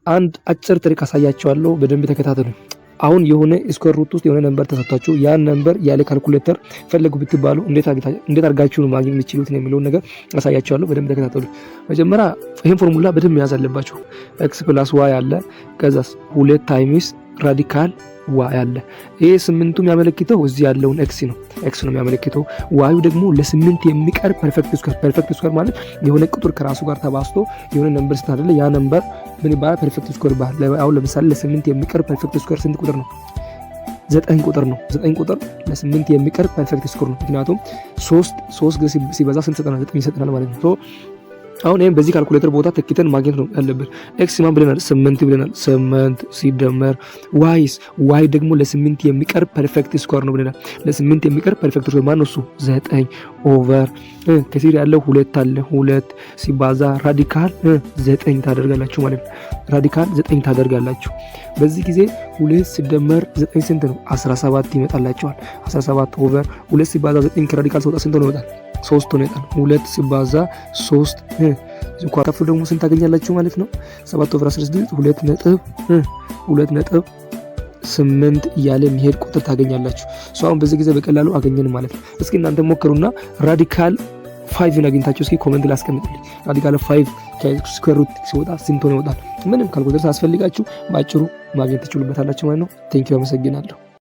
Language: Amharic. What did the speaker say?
አንድ አጭር ትሪክ አሳያችኋለሁ፣ በደንብ ተከታተሉ። አሁን የሆነ ስኩዌር ሩት ውስጥ የሆነ ነምበር ተሰጥቷችሁ ያን ነምበር ያለ ካልኩሌተር ፈለጉ ብትባሉ እንዴት አድርጋችሁ ነው ማግኘት የምትችሉት ነው የሚለውን ነገር አሳያችኋለሁ። በደንብ ተከታተሉ። መጀመሪያ ይሄን ፎርሙላ በደንብ መያዝ አለባችሁ። x + y አለ፣ ከዛስ 2 ታይምስ ራዲካል y አለ። ይሄ 8ቱ የሚያመለክተው እዚህ ያለውን x ነው የሚያመለክተው። y ደግሞ ለ8 የሚቀር ፐርፌክት ስኩዌር ማለት የሆነ ቁጥር ከራሱ ጋር ተባዝቶ የሆነ ነምበር ስታደለ ያ ነምበር ምን ይባላል? ፐርፌክት ስኩዌር ይባላል። አሁን ለምሳሌ ለ8 የሚቀር ፐርፌክት ስኩዌር ስንት ቁጥር ነው? 9 ቁጥር ነው። 9 ቁጥር ለ8 የሚቀር ፐርፌክት ስኩዌር ነው። ምክንያቱም 3 ሲበዛ ስንት ይሰጠናል? 9 ይሰጠናል ማለት ነው። አሁን ይሄን በዚህ ካልኩሌተር ቦታ ተክተን ማግኘት ነው ያለብን። ኤክስ ማን ብለናል? 8 ብለናል። 8 ሲደመር ዋይ ደግሞ ለ8 የሚቀር ፐርፌክት ስኩዌር ነው ብለናል። ለ8 የሚቀር ፐርፌክት ስኩዌር ማን ነው? እሱ 9 ኦቨር ከዚህ ያለው 2 አለ። 2 ሲባዛ ራዲካል 9 ታደርጋላችሁ ማለት ነው። ራዲካል 9 ታደርጋላችሁ። በዚህ ጊዜ 2 ሲደመር 9 ስንት ነው? 17 ይመጣላችኋል። 17 ኦቨር 2 ሲባዛ 9 ከራዲካል ሲወጣ ስንት ነው ይመጣል? 3 ነው ይመጣል። 2 ሲባዛ 3 እንኳን ከፍሉ ደግሞ ስንት ታገኛላችሁ ማለት ነው? 7 ኦቨር 16 2 ነጥብ 8 እያለ የሚሄድ ቁጥር ታገኛላችሁ። አሁን በዚህ ጊዜ በቀላሉ አገኘን ማለት ነው። እስኪ እናንተ ሞክሩና ራዲካል 5 አግኝታችሁ እስኪ ኮሜንት ላይ አስቀምጡልኝ። ራዲካል 5 ከስኩዌር ሩት ሲወጣ ስንት ሆነ ይወጣል? ምንም ካልኩሌተር ሳያስፈልጋችሁ ባጭሩ ማግኘት ትችሉበታላችሁ ማለት ነው። ቴንኪው፣ አመሰግናለሁ።